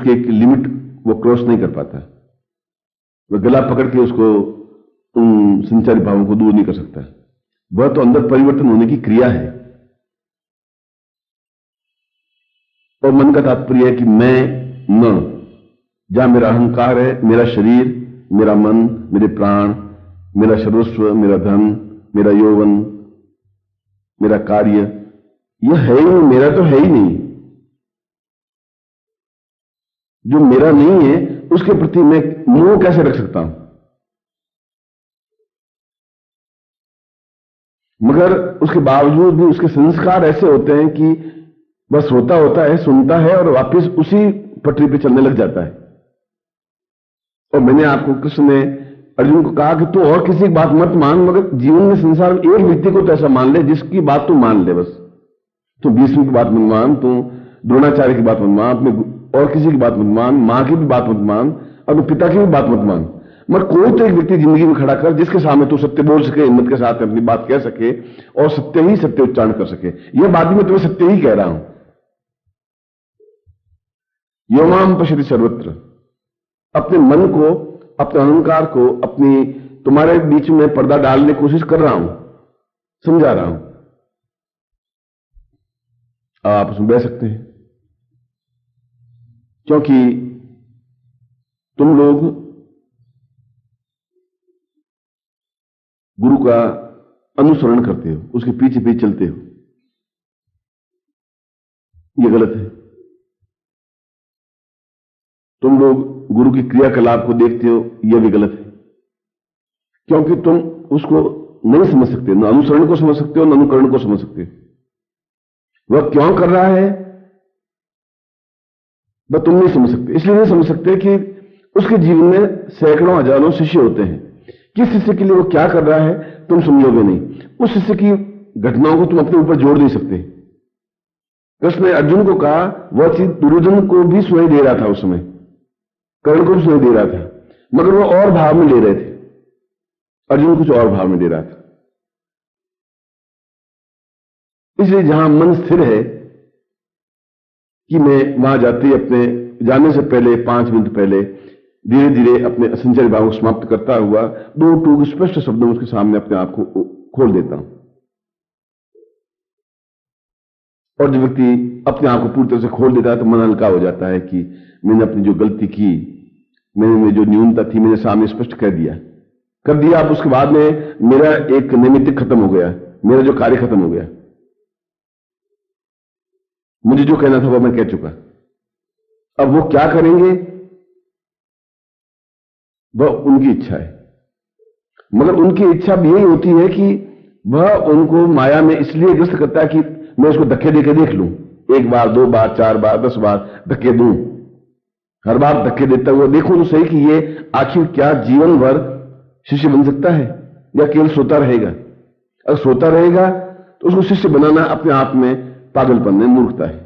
उसकी एक लिमिट वो क्रॉस नहीं कर पाता, वह गला पकड़ के उसको उन संचारी भावों को दूर नहीं कर सकता। वह तो अंदर परिवर्तन होने की क्रिया है। और मन का तात्पर्य है कि मैं न, जहां मेरा अहंकार है, मेरा शरीर, मेरा मन, मेरे प्राण, मेरा सर्वस्व, मेरा धन, मेरा यौवन, मेरा कार्य, यह है ही नहीं, मेरा तो है ही नहीं। जो मेरा नहीं है उसके प्रति मैं मोह कैसे रख सकता हूं? मगर उसके बावजूद भी उसके संस्कार ऐसे होते हैं कि बस होता होता है, सुनता है और वापस उसी पटरी पे चलने लग जाता है। और मैंने आपको, कृष्ण ने अर्जुन को कहा कि तू और किसी की बात मत मान, मगर जीवन में संसार में एक व्यक्ति को तो ऐसा मान ले जिसकी बात तू मान ले। बस तू भीष्म की बात मत मान, तू द्रोणाचार्य की बात मत मान, अपने और किसी की बात मत मान, मां की भी बात मत मान, अपने पिता की भी बात मत मान, मगर कोई तो एक व्यक्ति जिंदगी में खड़ा कर जिसके सामने तू सत्य बोल सके, हिम्मत के साथ अपनी बात कह सके और सत्य ही सत्य उच्चारण कर सके। यह बात भी मैं तुम्हें सत्य ही कह रहा हूं। यो माम पश्यति सर्वत्र। अपने मन को, अपने अहंकार को, अपनी तुम्हारे बीच में पर्दा डालने की कोशिश कर रहा हूं, समझा रहा हूं। आप उसमें बह सकते हैं, क्योंकि तुम लोग गुरु का अनुसरण करते हो, उसके पीछे पीछे चलते हो। यह गलत है। तुम लोग गुरु की क्रियाकलाप को देखते हो, यह भी गलत है, क्योंकि तुम उसको नहीं समझ सकते, न अनुसरण को समझ सकते हो, न अनुकरण को समझ सकते हो। वह क्यों कर रहा है वह तुम नहीं समझ सकते। इसलिए नहीं समझ सकते कि उसके जीवन में सैकड़ों हजारों शिष्य होते हैं। किस शिष्य के लिए वो क्या कर रहा है तुम समझोगे नहीं। उस शिष्य की घटनाओं को तुम अपने ऊपर जोड़ नहीं सकते। कृष्ण ने अर्जुन को कहा, वह चीज दुर्योधन को भी सुनाई दे रहा था, उस समय कर्ण को भी सुनाई दे रहा था, मगर वो और भाव में ले रहे थे, अर्जुन कुछ और भाव में दे रहा था। इसलिए जहां मन स्थिर है कि मैं वहां जाते ही अपने जाने से पहले 5 मिनट पहले धीरे धीरे अपने असंचरी भाव को समाप्त करता हुआ 2 टूक स्पष्ट शब्दों में उसके सामने अपने आप को खोल देता हूं। और जो व्यक्ति अपने आप को पूरी तरह से खोल देता है तो मन हल्का हो जाता है कि मैंने अपनी जो गलती की, मैंने जो न्यूनता थी, मैंने सामने स्पष्ट कर दिया। अब उसके बाद में मेरा एक नैमित्तिक खत्म हो गया, मेरा जो कार्य खत्म हो गया, मुझे जो कहना था वो मैं कह चुका। अब वो क्या करेंगे वह उनकी इच्छा है, मगर उनकी इच्छा भी यही होती है कि वह उनको माया में इसलिए ग्रस्त करता है कि मैं उसको धक्के देके देख लूं, 1 बार 2 बार 4 बार 10 बार धक्के दूं, हर बार धक्के देता हुआ देखूं तो सही कि ये आखिर क्या जीवन भर शिष्य बन सकता है या केवल सोता रहेगा। अगर सोता रहेगा तो उसको शिष्य बनाना अपने आप में पागलपन है, मूर्खता है।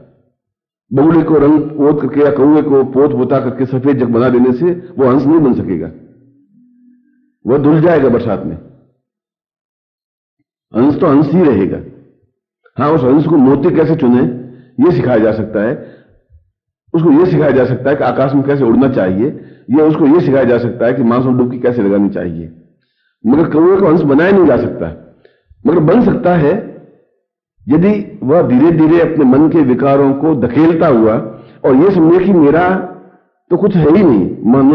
बगुले को रंग पोत करके या कौवे को पोत पोता करके सफेद जग बना देने से वो हंस नहीं बन सकेगा, वह धुल जाएगा बरसात में। हंस तो हंस ही रहेगा। हाँ, उस हंस को मोती कैसे चुने यह सिखाया जा सकता है, उसको यह सिखाया जा सकता है कि आकाश में कैसे उड़ना चाहिए, या उसको यह सिखाया जा सकता है कि मांस में डुबकी कैसे लगानी चाहिए। मगर कौवे को हंस बनाया नहीं जा सकता, मगर बन सकता है यदि वह धीरे धीरे अपने मन के विकारों को धकेलता हुआ और यह समझे कि मेरा तो कुछ है ही नहीं, मन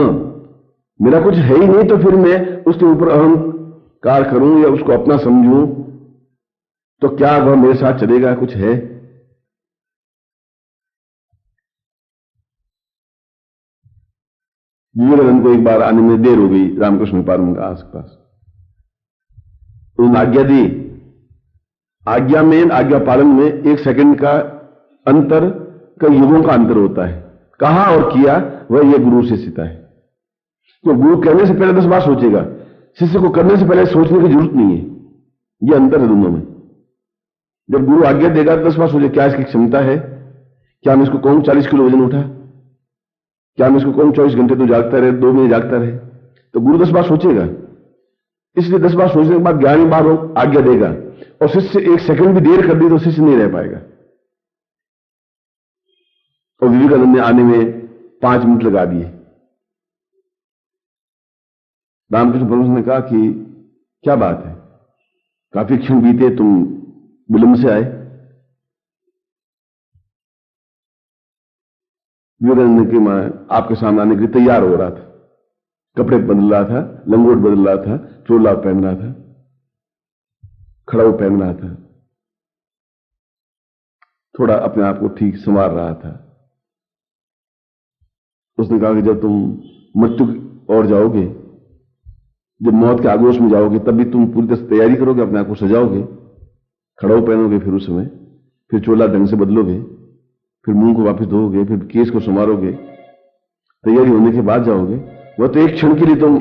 मेरा कुछ है ही नहीं, तो फिर मैं उसके ऊपर अहंकार करूं या उसको अपना समझूं तो क्या वह मेरे साथ चलेगा? कुछ है। विवेकानंद को एक बार आने में देर हो गई रामकृष्ण पार्वती के आसपास, उन्होंने आज्ञा दी। आज्ञा में, आज्ञा पालन में 1 सेकंड का अंतर कई युगों का अंतर होता है। कहा और किया वह यह गुरु शिष्यता है। तो गुरु कहने से पहले 10 बार सोचेगा, शिष्य को करने से पहले सोचने की जरूरत नहीं है। यह अंतर है दोनों में। जब गुरु आज्ञा देगा 10 बार सोचे, क्या इसकी क्षमता है, क्या मैं इसको कहूं 40 किलो वजन उठा, क्या मैं इसको कहूं 24 घंटे तो जागता रहे, 2 महीने जागता रहे, तो गुरु 10 बार सोचेगा। इसलिए 10 बार सोचने के बाद 11वीं बार वो आज्ञा देगा, और शिष्य 1 सेकंड भी देर कर दी तो शिष्य नहीं रह पाएगा। और विवेकानंद ने आने में 5 मिनट लगा दिए। रामकृष्ण परमहंस ने कहा कि क्या बात है, काफी क्षण बीते, तुम विलंब से आए। विवेकानंद ने कि मैं आपके सामने आने के लिए तैयार हो रहा था, कपड़े बदल रहा था, लंगोट बदल रहा था, चोला पहन रहा था, खड़ाऊ पहन रहा था, थोड़ा अपने आप को ठीक संवार रहा था। उसने कहा कि जब तुम मृत्यु की ओर जाओगे, जब मौत के आगोश में जाओगे, तब भी तुम पूरी तरह से तैयारी करोगे, अपने आप को सजाओगे, खड़ाऊ पहनोगे, फिर उस समय फिर चोला ढंग से बदलोगे, फिर मुंह को वापस धोओगे, फिर केस को संवारोगे, तैयारी होने के बाद जाओगे। वह तो एक क्षण के लिए तुम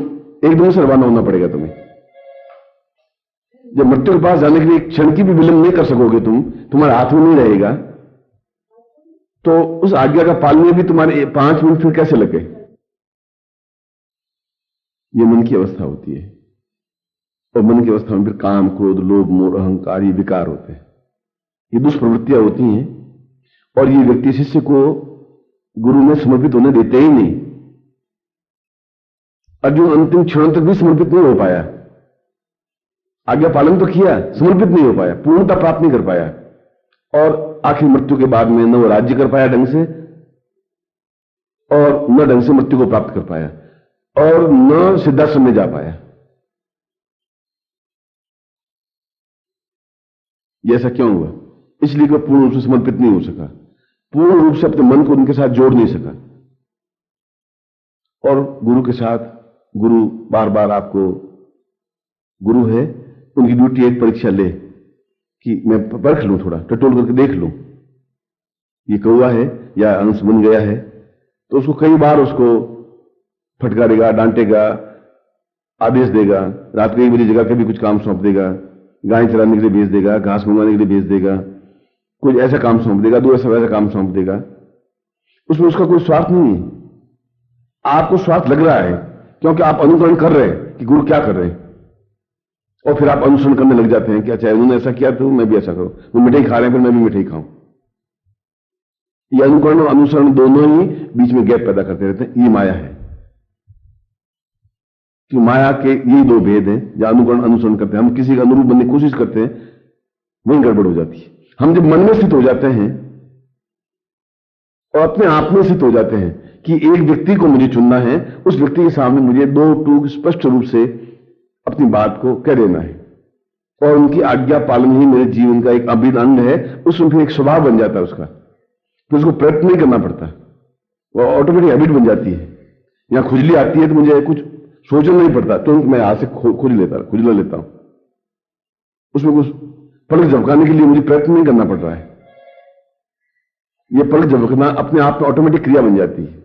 एकदम से रवाना होना पड़ेगा तुम्हें। जब मृत्यु के पास जाने के लिए एक क्षण की भी विलंब नहीं कर सकोगे, तुम्हारे हाथ में नहीं रहेगा, तो उस आज्ञा का पालन में भी तुम्हारे 5 मिनट फिर कैसे लगे? ये मन की अवस्था होती है। और मन की अवस्था में फिर काम, क्रोध, लोभ, मोह, अहंकार, ये विकार होते हैं, ये दुष्प्रवृत्तियां होती हैं। और ये व्यक्ति शिष्य को गुरु में समर्पित होने देते ही नहीं। अर्जुन अंतिम क्षण तक भी समर्पित नहीं हो पाया, आज्ञा पालन तो किया, समर्पित नहीं हो पाया, पूर्णता प्राप्त नहीं कर पाया। और आखिर मृत्यु के बाद में न वो राज्य कर पाया ढंग से, और न ढंग से मृत्यु को प्राप्त कर पाया, और न सिद्धाश्रम में जा पाया। ये ऐसा क्यों हुआ? इसलिए कि पूर्ण रूप से समर्पित नहीं हो सका, पूर्ण रूप से अपने मन को उनके साथ जोड़ नहीं सका। और गुरु के साथ, गुरु बार बार आपको, गुरु है, उनकी ड्यूटी एक परीक्षा ले कि मैं परख लूं, थोड़ा टटोल करके देख लूं, ये कौवा है या अंश बन गया है। तो उसको कई बार उसको फटकारेगा, डांटेगा, आदेश देगा, रात को 1 बजे जगह के भी कुछ काम सौंप देगा, गाय चराने के लिए भेज देगा, घास मंगवाने के लिए भेज देगा, कुछ ऐसा काम सौंप देगा, 2 ऐसा वैसा काम सौंप देगा। उसमें उसका कोई स्वार्थ नहीं है। आपको स्वार्थ लग रहा है क्योंकि आप अनुकरण कर रहे हैं कि गुरु क्या कर रहे हैं, और फिर आप अनुसरण करने लग जाते हैं कि अच्छा उन्होंने ऐसा किया तो मैं भी ऐसा करूं, वो मिठाई खा रहे हैं फिर मैं भी मिठाई खाऊं। ये अनुकरण और अनुसरण दोनों ही बीच में गैप पैदा करते रहते हैं। ये माया है कि माया के यही 2 भेद हैं, जहां अनुकरण अनुसरण करते हैं, हम किसी का अनुरूप बनने की कोशिश करते हैं, वहीं गड़बड़ हो जाती है। हम जब मन में स्थित हो जाते हैं और अपने आप में स्थित हो जाते हैं कि एक व्यक्ति को मुझे चुनना है, उस व्यक्ति के सामने मुझे 2 टूक स्पष्ट रूप से अपनी बात को कह देना है, और उनकी आज्ञा पालन ही मेरे जीवन का एक अभिन्न अंग है, उसमें फिर एक स्वभाव बन जाता है उसका, फिर उसको प्रयत्न नहीं करना पड़ता, वो ऑटोमेटिक हैबिट बन जाती है। यहां खुजली आती है तो मुझे कुछ सोचना नहीं पड़ता, तो मैं हाथ से खुजला लेता हूं, उसमें कुछ पलक झपकाने के लिए मुझे प्रयत्न नहीं करना पड़ रहा है। यह पलक झपकना अपने आप में ऑटोमेटिक क्रिया बन जाती है।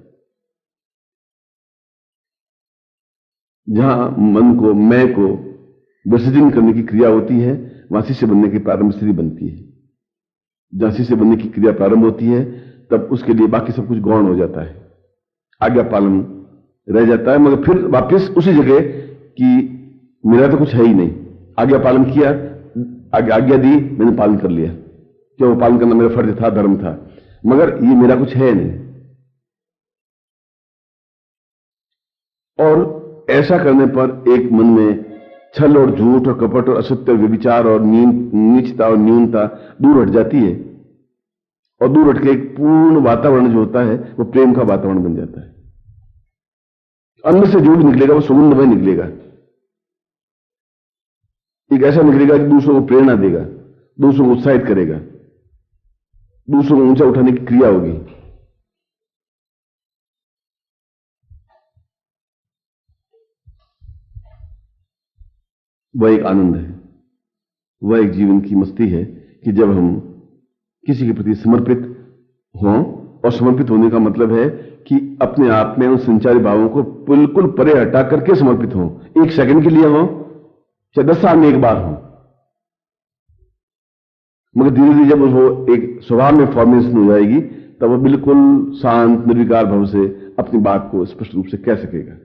जहां मन को, मैं को विसर्जन करने की क्रिया होती है, वहां शिष्य बनने की प्रारंभ स्थिति बनती है। जहां शिष्य बनने की क्रिया प्रारंभ होती है, तब उसके लिए बाकी सब कुछ गौण हो जाता है, आज्ञा पालन रह जाता है, मगर फिर वापस उसी जगह कि मेरा तो कुछ है ही नहीं, आज्ञा पालन किया, आज्ञा दी, मैंने पालन कर लिया, क्यों? पालन करना मेरा फर्ज था, धर्म था, मगर ये मेरा कुछ है नहीं। और ऐसा करने पर एक मन में छल और झूठ और कपट और असत्य और व्यभिचार और नीचता और न्यूनता दूर हट जाती है, और दूर हट के एक पूर्ण वातावरण जो होता है वो प्रेम का वातावरण बन जाता है। अंदर से जो भी निकलेगा वो सुगंधमय निकलेगा, एक ऐसा निकलेगा कि दूसरों को प्रेरणा देगा, दूसरों को उत्साहित करेगा, दूसरों को ऊंचा उठाने की क्रिया होगी। वह एक आनंद है, वह एक जीवन की मस्ती है कि जब हम किसी के प्रति समर्पित हों, और समर्पित होने का मतलब है कि अपने आप में उन संचारी भावों को बिल्कुल परे हटा करके समर्पित हों। 1 सेकंड के लिए हों, चाहे 10 साल में एक बार हों, मगर धीरे धीरे जब वो एक स्वभाव में फॉर्मेशन हो जाएगी, तब वो बिल्कुल शांत निर्विकार भाव से अपनी बात को स्पष्ट रूप से कह सकेगा।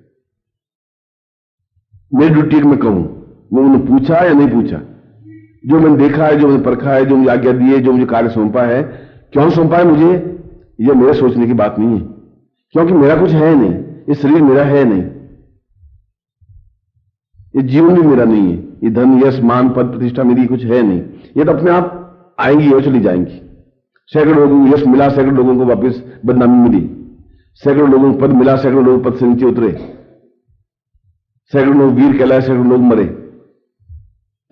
मेरी ड्यूटी मैं कहूं, वो उन्होंने पूछा या नहीं पूछा, जो मैंने देखा है, जो मैंने परखा है, जो मुझे आज्ञा दी है, जो मुझे कार्य सौंपा है, क्यों सौंपा है मुझे, यह मेरे सोचने की बात नहीं है। क्योंकि मेरा कुछ है नहीं, ये शरीर मेरा है नहीं, ये जीवन भी मेरा नहीं है, ये धन यश मान पद प्रतिष्ठा मेरी कुछ है नहीं, ये तो अपने आप आएंगी और चली जाएंगी। सैकड़ों लोगों को यश मिला, सैकड़ों लोगों को वापस बदनामी मिली, सैकड़ों लोगों को पद मिला, सैकड़ों लोग पद से नीचे उतरे, सैकड़ों लोग वीर कहलाए, सैकड़ों लोग मरे,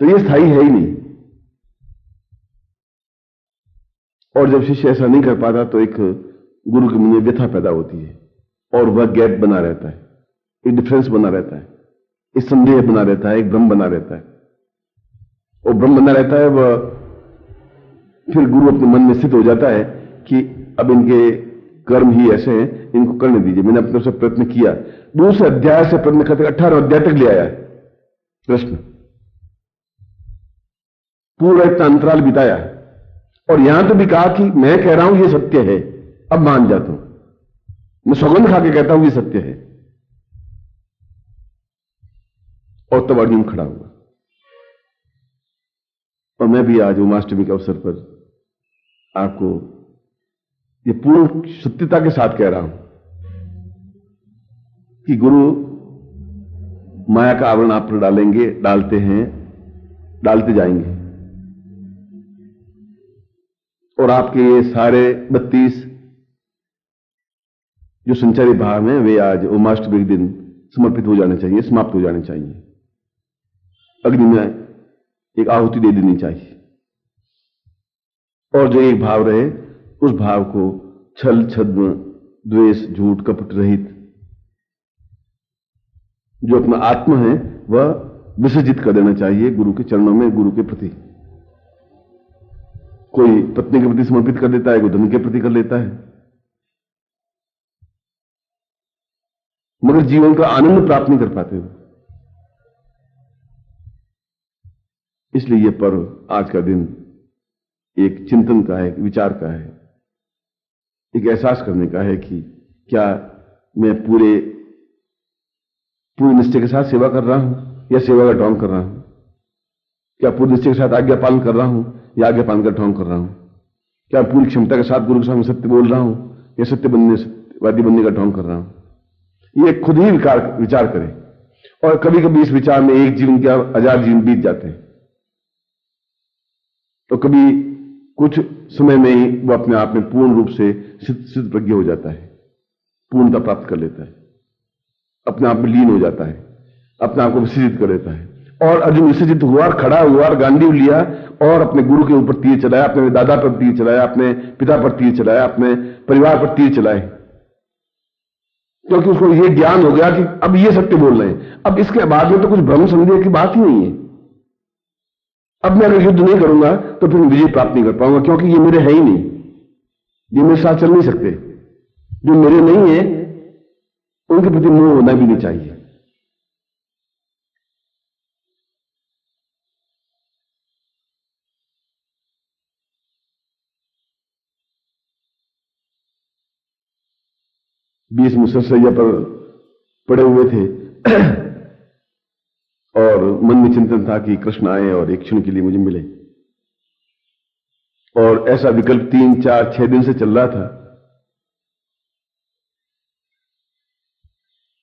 तो ये स्थायी है ही नहीं। और जब शिष्य ऐसा नहीं कर पाता तो एक गुरु के मन में व्यथा पैदा होती है और वह गैप बना रहता है, एक डिफरेंस बना रहता है, एक संदेह बना रहता है, एक भ्रम बना रहता है। और भ्रम बना रहता है, वह फिर गुरु अपने मन में स्थित हो जाता है कि अब इनके कर्म ही ऐसे हैं, इनको करने दीजिए। मैंने अपने से प्रयत्न किया, दूसरे अध्याय से प्रयत्न करते 18 अध्याय तक ले आया कृष्ण, पूरा इतना अंतराल बिताया और यहां तो भी कहा कि मैं कह रहा हूं ये सत्य है, अब मान जाता हूं, मैं सौगंध खा के कहता हूं ये सत्य है। और तब अर्जुन खड़ा हुआ। और मैं भी आज उमाष्टमी के अवसर पर आपको ये पूर्ण सत्यता के साथ कह रहा हूं कि गुरु माया का आवरण आप पर डालेंगे, डालते हैं, डालते जाएंगे, और आपके ये सारे 32 जो संचारी भाव हैं वे आज उमाष्टमी के दिन समर्पित हो जाने चाहिए, समाप्त हो जाने चाहिए, अग्नि में एक आहुति दे देनी चाहिए। और जो एक भाव रहे उस भाव को छल छद्म द्वेष झूठ कपट रहित जो अपना आत्मा है वह विसर्जित कर देना चाहिए गुरु के चरणों में, गुरु के प्रति। कोई पत्नी के प्रति समर्पित कर देता है, कोई धन के प्रति कर लेता है, मगर जीवन का आनंद प्राप्त नहीं कर पाते हो। इसलिए यह पर्व आज का दिन एक चिंतन का है, एक विचार का है, एक एहसास करने का है कि क्या मैं पूरे निश्चय के साथ सेवा कर रहा हूं या सेवा का ढोंग कर रहा हूं, क्या पूरे निश्चय के साथ आज्ञा पालन कर रहा हूं या आज्ञा पालन का ढोंग कर रहा हूं, क्या पूरी क्षमता के साथ गुरु के सामने सत्य बोल रहा हूं या सत्यवादी बनने का ढोंग कर रहा हूं। ये खुद ही विचार करें। और कभी कभी इस विचार में एक जीवन के 1000 जीवन बीत जाते हैं, तो कभी कुछ समय में ही वो अपने आप में पूर्ण रूप से सिद्ध प्रज्ञ हो जाता है, पूर्णता प्राप्त कर लेता है, अपने आप में लीन हो जाता है, अपने आप को विसर्जित कर लेता है। और अर्जुन विसर्जित हुआ, खड़ा हुआ, गांडीव लिया और अपने गुरु के ऊपर तीर चलाया, अपने दादा पर तीर चलाया, अपने पिता पर तीर चलाया, अपने परिवार पर तीर चलाए, क्योंकि उसको यह ज्ञान हो गया कि अब ये सत्य बोल रहे हैं, अब इसके बाद में तो कुछ भ्रम संदेह की बात ही नहीं है। अब मैं अगर युद्ध नहीं करूंगा तो फिर विजय प्राप्त नहीं कर पाऊंगा, क्योंकि ये मेरे है ही नहीं, ये मेरे साथ चल नहीं सकते। जो मेरे नहीं है उनके प्रति मोह होना भी नहीं चाहिए। बीस मुसलसैया पर पड़े हुए थे और मन में चिंतन था कि कृष्ण आए और एक क्षण के लिए मुझे मिले, और ऐसा विकल्प 3, 4, 6 दिन से चल रहा था।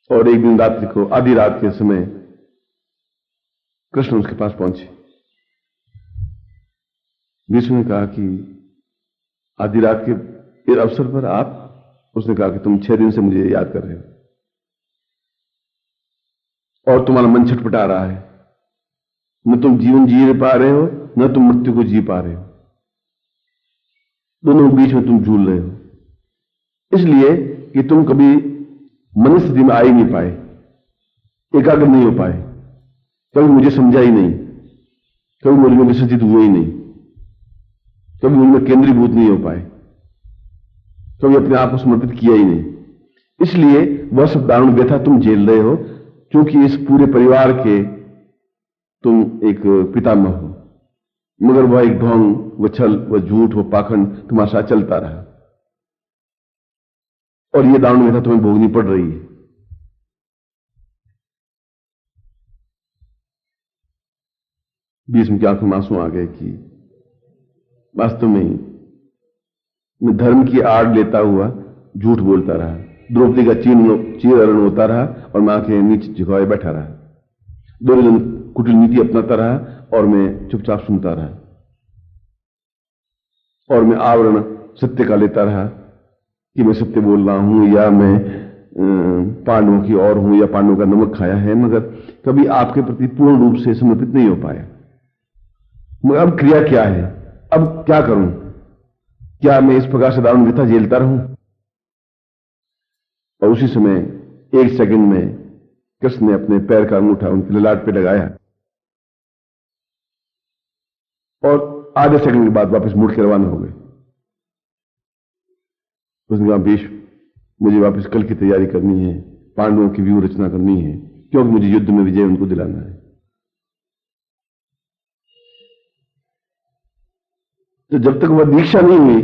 और एक दिन रात्रि को, आधी रात के समय कृष्ण उसके पास पहुंचे। विष्णु ने कहा कि आधी रात के अवसर पर आप, उसने कहा कि तुम 6 दिन से मुझे याद कर रहे हो और तुम्हारा मन छटपटा रहा है, न तुम जीवन जी पा रहे हो न तुम मृत्यु को जी पा रहे हो, दोनों बीच में तुम झूल रहे हो, इसलिए कि तुम कभी मन स्थिति में आ ही नहीं पाए, एकाग्र नहीं हो पाए, कभी मुझे समझा ही नहीं, कभी मुझ में विसर्जित हुए ही नहीं, कभी मुझ में केंद्रीभूत नहीं हो पाए, कभी अपने आप को समर्पित किया ही नहीं। इसलिए वह सब दारुण व्यथा तुम झेल रहे हो, क्योंकि इस पूरे परिवार के तुम एक पितामह हो, मगर वह एक ढोंग, वह छल, वह झूठ, वह पाखंड तुम्हारे साथ चलता रहा, और यह दारुण व्यथा तुम्हें भोगनी पड़ रही है। भीष्म की आंखों में आंसू आ गए कि वास्तव में मैं धर्म की आड़ लेता हुआ झूठ बोलता रहा, द्रौपदी का चीर हरण होता रहा और मैं आंखें नीचे झुकाए बैठा रहा। दुर्योधन कुटिल नीति अपनाता रहा और मैं चुपचाप सुनता रहा। और मैं आवरण सत्य का लेता रहा कि मैं सत्य बोल रहा हूं या मैं पांडवों की ओर हूं या पांडवों का नमक खाया है, मगर कभी आपके प्रति पूर्ण रूप से समर्पित नहीं हो पाया। मगर अब क्रिया क्या है, अब क्या करूं? क्या मैं इस प्रकार से दारुण व्यथा झेलता रहूं? और उसी समय एक सेकंड में कृष्ण ने अपने पैर का अंगूठा उनके ललाट पे लगाया और आधे सेकंड के बाद वापस मुड़ के रवाना हो गए। उसने कहा, भीष्म, मुझे वापस कल की तैयारी करनी है, पांडवों की व्यूह रचना करनी है, क्योंकि मुझे युद्ध में विजय उनको दिलाना है। तो जब तक वह दीक्षा नहीं हुई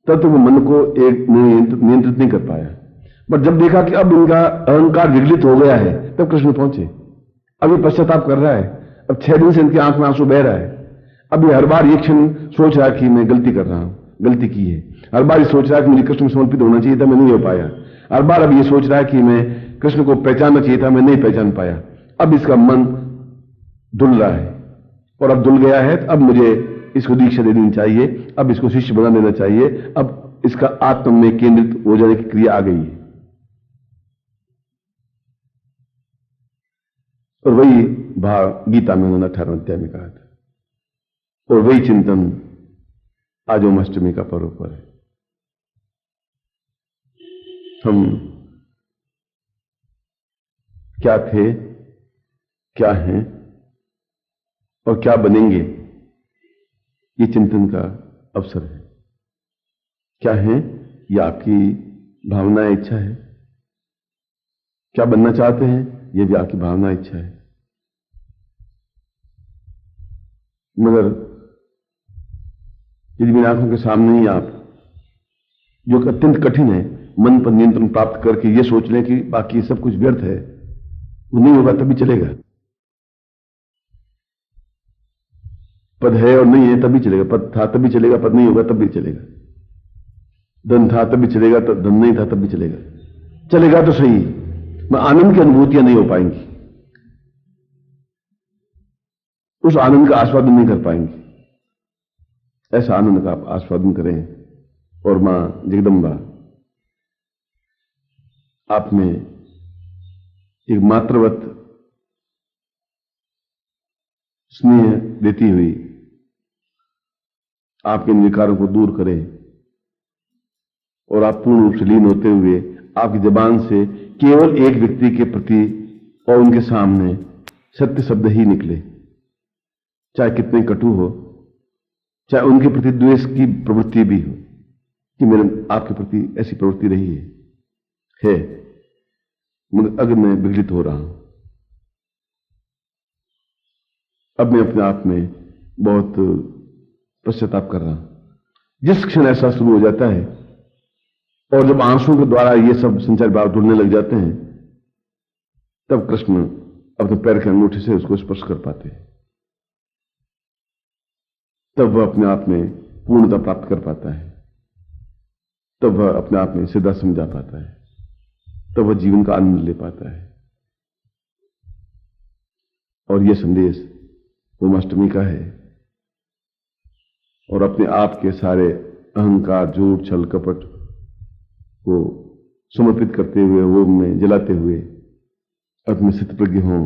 तब तक वो मन को एक नियंत्रित नहीं कर पाया। पर जब देखा कि अब इनका अहंकार विगलित हो गया है, तब कृष्ण पहुंचे। अब ये पश्चाताप कर रहा है, अब 6 दिन से इनकी आंख में आंसू बह रहा है। अब ये हर बार ये क्षण सोच रहा है कि मैं गलती कर रहा हूं, गलती की है। हर बार ये सोच रहा है कि मुझे कृष्ण में समर्पित होना चाहिए था, मैं नहीं हो पाया। हर बार अब ये सोच रहा है कि मैं कृष्ण को पहचानना चाहिए था, मैं नहीं पहचान पाया। अब इसका मन धुल रहा है और अब धुल गया है, तो अब मुझे इसको दीक्षा दे देनी चाहिए, अब इसको शिष्य बना देना चाहिए। अब इसका आत्म में केंद्रित हो जाने की क्रिया आ गई है। और वही भाव गीता में उन्होंने 18वें अध्याय में कहा था, और वही चिंतन आज अष्टमी का पर्व पर है। हम क्या थे, क्या हैं और क्या बनेंगे, ये चिंतन का अवसर है। क्या है, ये आपकी भावना इच्छा है। क्या बनना चाहते हैं, ये भी आपकी भावना इच्छा है। मगर यदि मेरी आंखों के सामने ही आप, जो अत्यंत कठिन है, मन पर नियंत्रण प्राप्त करके ये सोच लें कि बाकी सब कुछ व्यर्थ है, वो नहीं होगा तभी चलेगा। पद है और नहीं है तभी चलेगा, पद था तभी चलेगा, पद नहीं होगा तब भी चलेगा। धन था तभी चलेगा, तो धन नहीं था तब भी चलेगा। चलेगा तो सही, मैं आनंद की अनुभूतियां नहीं हो पाएंगी, उस आनंद का आस्वादन नहीं कर पाएंगे। ऐसा आनंद का आप आस्वादन करें और मां जगदंबा आप में एक मातृवत स्नेह देती हुई आपके इन विकारों को दूर करें और आप पूर्ण रूप से लीन होते हुए आपकी जबान से केवल एक व्यक्ति के प्रति और उनके सामने सत्य शब्द ही निकले, चाहे कितने कटु हो, चाहे उनके प्रति द्वेष की प्रवृत्ति भी हो कि मेरे आपके प्रति ऐसी प्रवृत्ति रही है, मगर अगर मैं विगलित हो रहा हूं, अब मैं अपने आप में बहुत पश्चाताप कर रहा हूं। जिस क्षण ऐसा शुरू हो जाता है और जब आंसुओं के द्वारा ये सब संचार भाव जुड़ने लग जाते हैं, तब कृष्ण अपने पैर के अंगूठे से उसको स्पर्श कर पाते हैं। तब वह अपने आप में पूर्णता प्राप्त कर पाता है, तब वह अपने आप में सीधा समझा पाता है, तब वह जीवन का आनंद ले पाता है। और यह संदेश अष्टमी का है। और अपने आप के सारे अहंकार, झूठ, छल, कपट को समर्पित करते हुए, वो में जलाते हुए अपने स्थितप्रज्ञ हों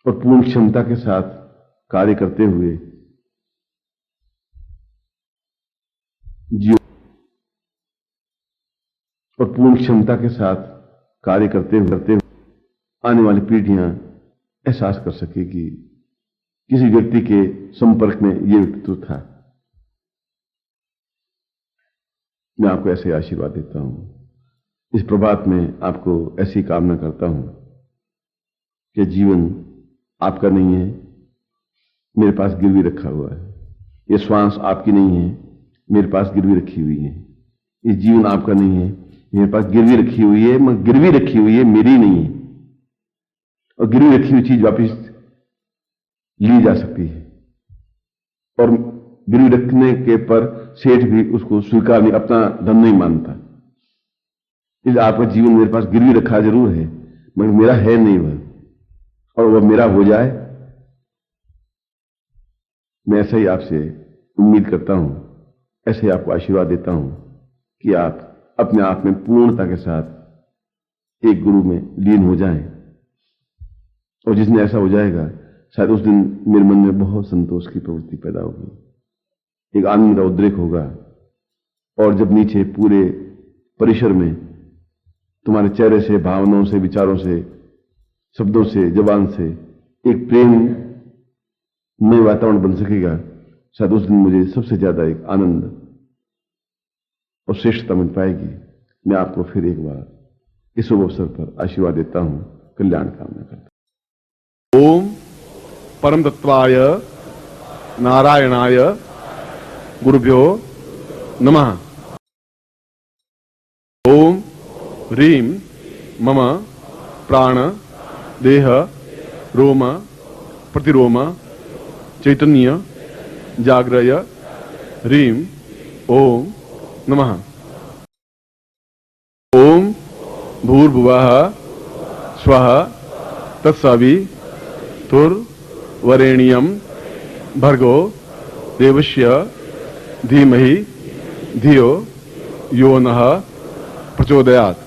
और पूर्ण क्षमता के साथ कार्य करते हुए जियो, और पूर्ण क्षमता के साथ कार्य करते हुए आने वाली पीढ़ियां एहसास कर सके कि किसी व्यक्ति के संपर्क में यह व्यक्तित्व था। मैं आपको ऐसे आशीर्वाद देता हूं। इस प्रभात में आपको ऐसी कामना करता हूं कि जीवन आपका नहीं है, मेरे पास गिरवी रखा हुआ है। ये श्वास आपकी नहीं है, मेरे पास गिरवी रखी हुई है। ये जीवन आपका नहीं है, मेरे पास गिरवी रखी हुई है, मगर गिरवी रखी हुई है, मेरी नहीं है। और गिरवी रखी हुई चीज वापिस ली जा सकती है। और गिरवी रखने के पर सेठ भी उसको स्वीकार नहीं, अपना धन नहीं मानता। इसलिए आपका जीवन मेरे पास गिरवी रखा जरूर है, मगर मेरा है नहीं वह, और वह मेरा हो जाए, मैं ऐसा ही आपसे उम्मीद करता हूं, ऐसे ही आपको आशीर्वाद देता हूं कि आप अपने आप में पूर्णता के साथ एक गुरु में लीन हो जाएं। और जिस दिन ऐसा हो जाएगा, शायद उस दिन मेरे मन में बहुत संतोष की प्रवृत्ति पैदा होगी, एक आनंद का उद्रेक होगा। और जब नीचे पूरे परिसर में तुम्हारे चेहरे से, भावनाओं से, विचारों से, शब्दों से, जबान से एक प्रेम में वातावरण बन सकेगा, शायद उस दिन मुझे सबसे ज्यादा एक आनंद और श्रेष्ठता मिल पाएगी। मैं आपको फिर एक बार इस शुभ अवसर पर आशीर्वाद देता हूं, कल्याण कामना करता हूं। ओम परम तत्वाय नारायणाय गुरुभ्यो नमः। ओम ह्रीं मम प्राण देह रोम प्रतिरोम चैतन्य जाग्रय ह्रीं ओम नमः। ओम भूर्भुवः स्वः तत्सवितुर्वरेण्यं भर्गो देवस्य धीमहि धियो यो नः प्रचोदयात्।